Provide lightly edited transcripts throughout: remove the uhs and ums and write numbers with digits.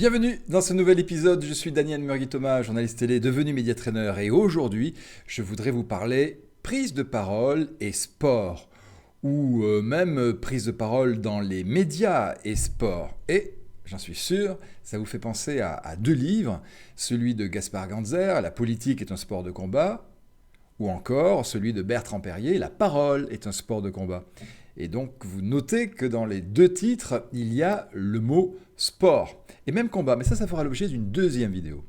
Bienvenue dans ce nouvel épisode, je suis Daniel Murgui-Thomas, journaliste télé devenu média-trainer et aujourd'hui je voudrais vous parler prise de parole et sport ou même prise de parole dans les médias et sport. Et j'en suis sûr, ça vous fait penser à deux livres, celui de Gaspard Ganzer, La politique est un sport de combat, ou encore celui de Bertrand Perrier, La parole est un sport de combat. Et donc vous notez que dans les deux titres, il y a le mot sport et même combat, mais ça fera l'objet d'une deuxième vidéo.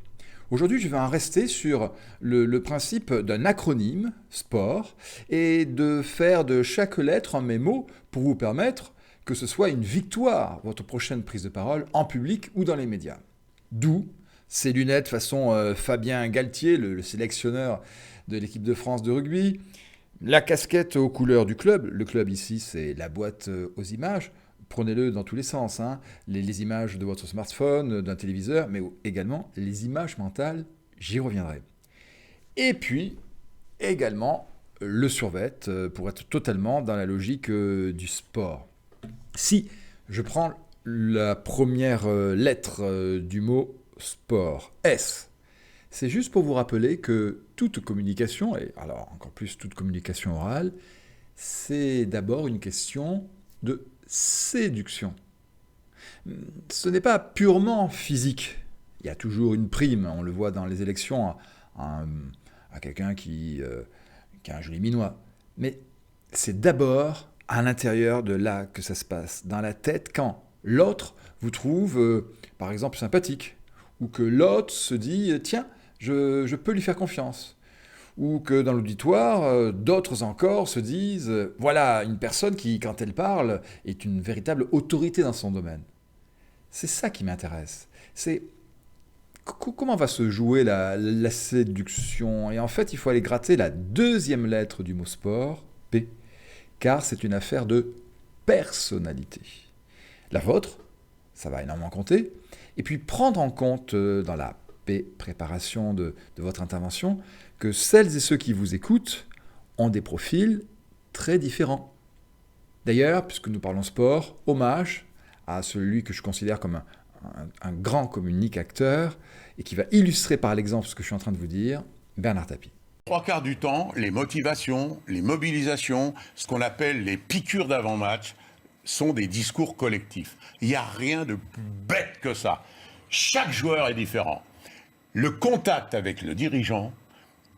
Aujourd'hui, je vais en rester sur le principe d'un acronyme, sport, et de faire de chaque lettre un mémo pour vous permettre que ce soit une victoire, votre prochaine prise de parole en public ou dans les médias. D'où ces lunettes façon Fabien Galtier, le sélectionneur de l'équipe de France de rugby, la casquette aux couleurs du club. Le club ici, c'est la boîte aux images. Prenez-le dans tous les sens, hein. Les images de votre smartphone, d'un téléviseur, mais également les images mentales, j'y reviendrai. Et puis, également, le survêt, pour être totalement dans la logique du sport. Si je prends la première lettre du mot sport, S, c'est juste pour vous rappeler que toute communication, et alors encore plus toute communication orale, c'est d'abord une question de séduction. Ce n'est pas purement physique. Il y a toujours une prime, on le voit dans les élections, à quelqu'un qui a un joli minois. Mais c'est d'abord à l'intérieur de là que ça se passe, dans la tête, quand l'autre vous trouve, par exemple, sympathique, ou que l'autre se dit « tiens, je peux lui faire confiance ». Ou que dans l'auditoire, d'autres encore se disent « voilà, une personne qui, quand elle parle, est une véritable autorité dans son domaine ». C'est ça qui m'intéresse. C'est comment va se jouer la séduction. Et en fait, il faut aller gratter la deuxième lettre du mot sport, P, car c'est une affaire de personnalité. La vôtre, ça va énormément compter. Et puis prendre en compte dans la préparation de votre intervention, que celles et ceux qui vous écoutent ont des profils très différents. D'ailleurs, puisque nous parlons sport, hommage à celui que je considère comme un grand communicateur et qui va illustrer par l'exemple ce que je suis en train de vous dire, Bernard Tapie. Trois quarts du temps, les motivations, les mobilisations, ce qu'on appelle les piqûres d'avant-match, sont des discours collectifs. Il n'y a rien de plus bête que ça. Chaque joueur est différent. Le contact avec le dirigeant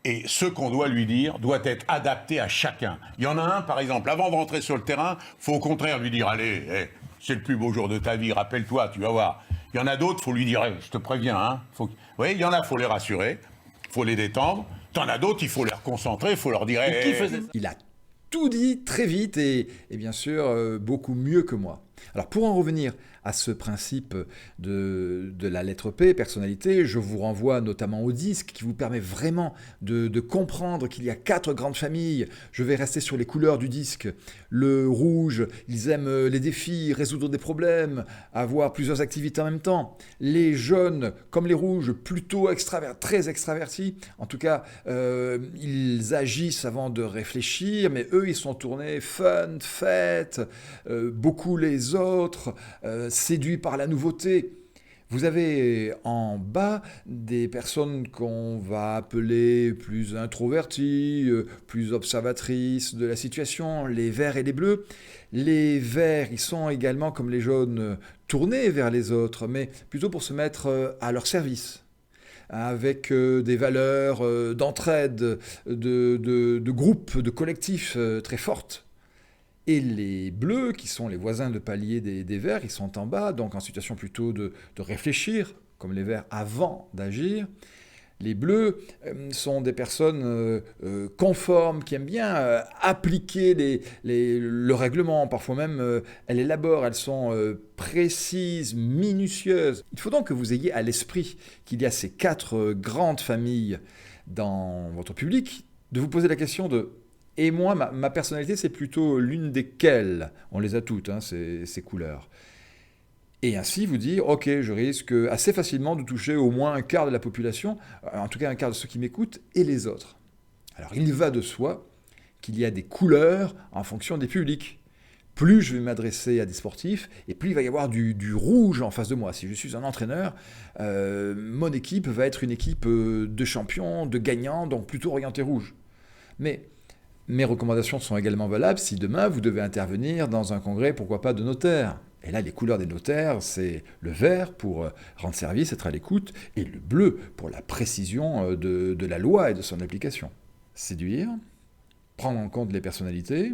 et ce qu'on doit lui dire doit être adapté à chacun. Il y en a un, par exemple, avant de rentrer sur le terrain, il faut au contraire lui dire « Allez, c'est le plus beau jour de ta vie, rappelle-toi, tu vas voir ». Il y en a d'autres, il faut lui dire hey, « Je te préviens, hein ». Oui, il y en a, il faut les rassurer, il faut les détendre. Il y en a d'autres, il faut les reconcentrer, il faut leur dire hey, Il a tout dit très vite et bien sûr beaucoup mieux que moi. Alors pour en revenir à ce principe de la lettre P, personnalité, je vous renvoie notamment au disque qui vous permet vraiment de comprendre qu'il y a 4 grandes familles. Je vais rester sur les couleurs du disque. Le rouge, ils aiment les défis, résoudre des problèmes, avoir plusieurs activités en même temps. Les jaunes, comme les rouges, plutôt très extravertis. En tout cas, ils agissent avant de réfléchir, mais eux, ils sont tournés fun, fête, beaucoup les autres, séduits par la nouveauté. Vous avez en bas des personnes qu'on va appeler plus introverties, plus observatrices de la situation, les verts et les bleus. Les verts, ils sont également, comme les jaunes, tournés vers les autres, mais plutôt pour se mettre à leur service, avec des valeurs d'entraide, de groupe, de collectif très fortes. Et les bleus, qui sont les voisins de palier des verts, ils sont en bas, donc en situation plutôt de réfléchir, comme les verts, avant d'agir. Les bleus sont des personnes conformes, qui aiment bien appliquer le règlement. Parfois même, elles élaborent, elles sont précises, minutieuses. Il faut donc que vous ayez à l'esprit qu'il y a ces 4 grandes familles dans votre public, de vous poser la question de et moi, ma personnalité, c'est plutôt l'une desquelles. On les a toutes, hein, ces couleurs. Et ainsi vous dire, ok, je risque assez facilement de toucher au moins un quart de la population, en tout cas un quart de ceux qui m'écoutent, et les autres. Alors il va de soi qu'il y a des couleurs en fonction des publics. plus je vais m'adresser à des sportifs, et plus il va y avoir du rouge en face de moi. Si je suis un entraîneur, mon équipe va être une équipe de champions, de gagnants, donc plutôt orientée rouge. Mais mes recommandations sont également valables si demain vous devez intervenir dans un congrès, pourquoi pas de notaires. Et là, les couleurs des notaires, c'est le vert pour rendre service, être à l'écoute, et le bleu pour la précision de la loi et de son application. Séduire, prendre en compte les personnalités,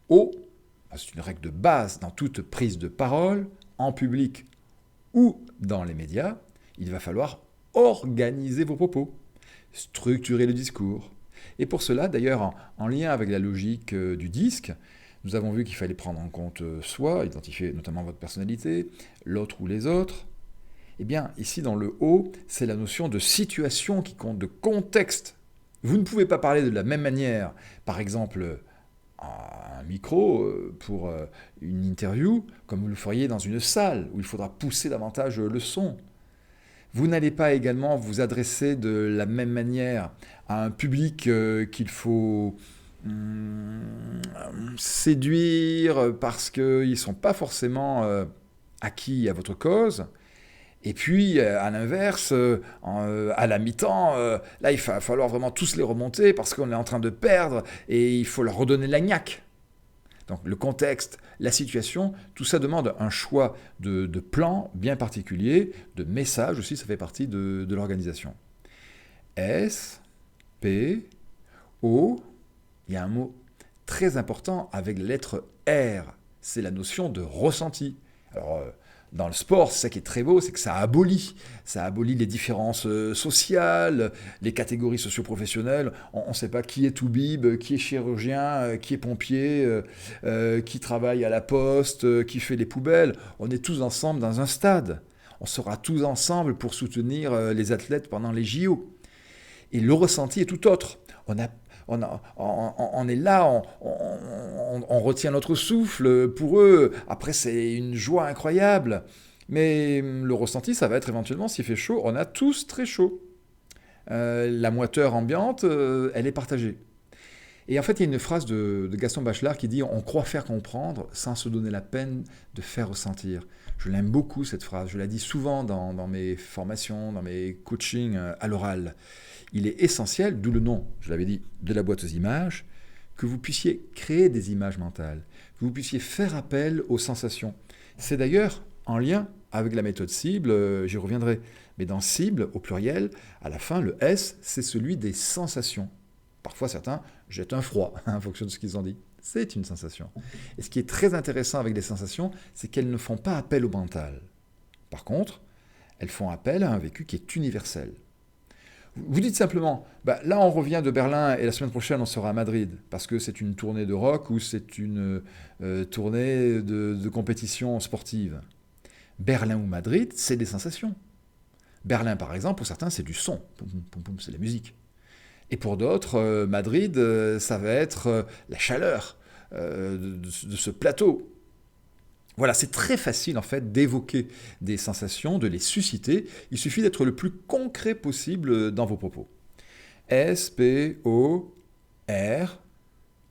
c'est une règle de base dans toute prise de parole, en public ou dans les médias, il va falloir organiser vos propos, structurer le discours. Et pour cela, d'ailleurs, en lien avec la logique du disque, nous avons vu qu'il fallait prendre en compte soi, identifier notamment votre personnalité, l'autre ou les autres. Eh bien, ici dans le haut, c'est la notion de situation qui compte, de contexte. Vous ne pouvez pas parler de la même manière, par exemple, à un micro pour une interview, comme vous le feriez dans une salle où il faudra pousser davantage le son. Vous n'allez pas également vous adresser de la même manière à un public qu'il faut séduire parce qu'ils ne sont pas forcément acquis à votre cause. Et puis, à l'inverse, à la mi-temps, là, il va falloir vraiment tous les remonter parce qu'on est en train de perdre et il faut leur redonner la niaque. Donc, le contexte, la situation, tout ça demande un choix de plan bien particulier, de message aussi, ça fait partie de l'organisation. S, P, O, il y a un mot très important avec la lettre R, c'est la notion de ressenti. Alors, dans le sport, c'est ça qui est très beau, c'est que ça abolit les différences sociales, les catégories socio-professionnelles. On ne sait pas qui est toubib, qui est chirurgien, qui est pompier, qui travaille à la poste, qui fait les poubelles. On est tous ensemble dans un stade. On sera tous ensemble pour soutenir les athlètes pendant les JO. Et le ressenti est tout autre. On est là, on retient notre souffle pour eux. Après, c'est une joie incroyable. Mais le ressenti, ça va être éventuellement, s'il fait chaud, on a tous très chaud. La moiteur ambiante, elle est partagée. Et en fait, il y a une phrase de Gaston Bachelard qui dit « On croit faire comprendre sans se donner la peine de faire ressentir ». Je l'aime beaucoup, cette phrase. Je la dis souvent dans mes formations, dans mes coachings à l'oral. Il est essentiel, d'où le nom, je l'avais dit, de la boîte aux images, que vous puissiez créer des images mentales, que vous puissiez faire appel aux sensations. C'est d'ailleurs en lien avec la méthode cible, j'y reviendrai. Mais dans cible, au pluriel, à la fin, le S, c'est celui des sensations. Parfois, certains jettent un froid, en fonction de ce qu'ils ont dit. C'est une sensation. Et ce qui est très intéressant avec les sensations, c'est qu'elles ne font pas appel au mental. Par contre, elles font appel à un vécu qui est universel. Vous dites simplement, là on revient de Berlin et la semaine prochaine on sera à Madrid, parce que c'est une tournée de rock ou c'est une tournée de compétition sportive. Berlin ou Madrid, c'est des sensations. Berlin par exemple, pour certains c'est du son, poum, poum, poum, c'est la musique. Et pour d'autres, Madrid, ça va être la chaleur de ce plateau. Voilà, c'est très facile en fait d'évoquer des sensations, de les susciter. Il suffit d'être le plus concret possible dans vos propos. S, P, O, R.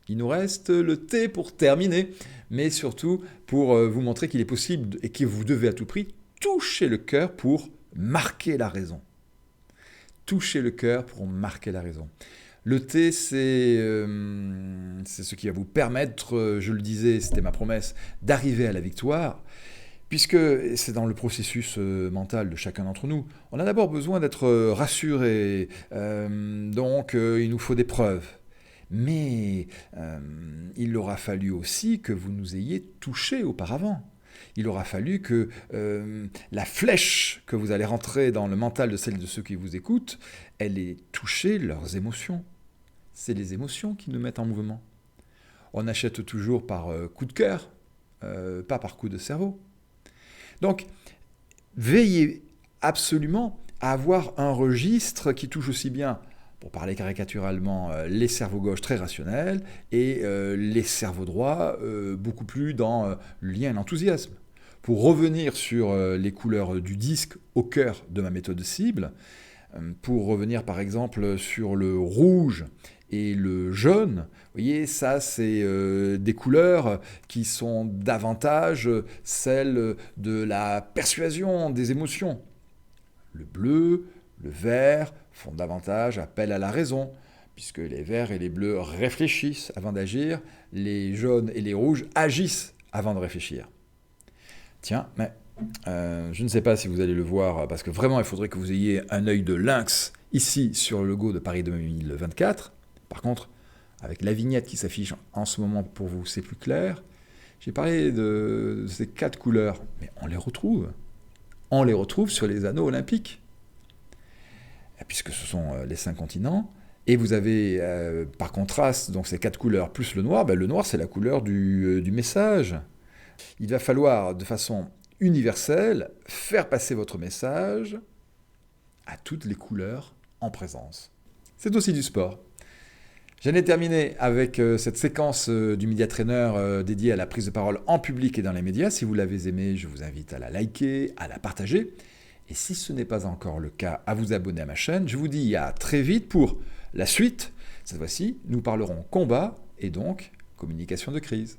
Il nous reste le T pour terminer, mais surtout pour vous montrer qu'il est possible et que vous devez à tout prix toucher le cœur pour marquer la raison. Toucher le cœur pour marquer la raison. Le T, c'est ce qui va vous permettre, je le disais, c'était ma promesse, d'arriver à la victoire, puisque c'est dans le processus mental de chacun d'entre nous. On a d'abord besoin d'être rassuré, donc il nous faut des preuves. Mais il aura fallu aussi que vous nous ayez touchés auparavant. Il aura fallu que la flèche que vous allez rentrer dans le mental de celles et de ceux qui vous écoutent, elle ait touché leurs émotions. C'est les émotions qui nous mettent en mouvement. On achète toujours par coup de cœur, pas par coup de cerveau. Donc, veillez absolument à avoir un registre qui touche aussi bien, pour parler caricaturalement, les cerveaux gauches très rationnels et les cerveaux droits beaucoup plus dans le lien et l'enthousiasme. Pour revenir sur les couleurs du disque au cœur de ma méthode cible, pour revenir par exemple sur le rouge et le jaune, vous voyez, ça c'est des couleurs qui sont davantage celles de la persuasion des émotions. Le bleu, le vert font davantage appel à la raison, puisque les verts et les bleus réfléchissent avant d'agir, les jaunes et les rouges agissent avant de réfléchir. Tiens, mais je ne sais pas si vous allez le voir, parce que vraiment il faudrait que vous ayez un œil de lynx ici sur le logo de Paris 2024. Par contre, avec la vignette qui s'affiche en ce moment pour vous, c'est plus clair. J'ai parlé de ces 4 couleurs, mais on les retrouve. On les retrouve sur les anneaux olympiques, puisque ce sont les 5 continents. Et vous avez, par contraste, donc ces 4 couleurs plus le noir. Le noir, c'est la couleur du message. Il va falloir, de façon universelle, faire passer votre message à toutes les couleurs en présence. C'est aussi du sport. J'en ai terminé avec cette séquence du Media Trainer dédiée à la prise de parole en public et dans les médias. Si vous l'avez aimée, je vous invite à la liker, à la partager. Et si ce n'est pas encore le cas, à vous abonner à ma chaîne. Je vous dis à très vite pour la suite. Cette fois-ci, nous parlerons combat et donc communication de crise.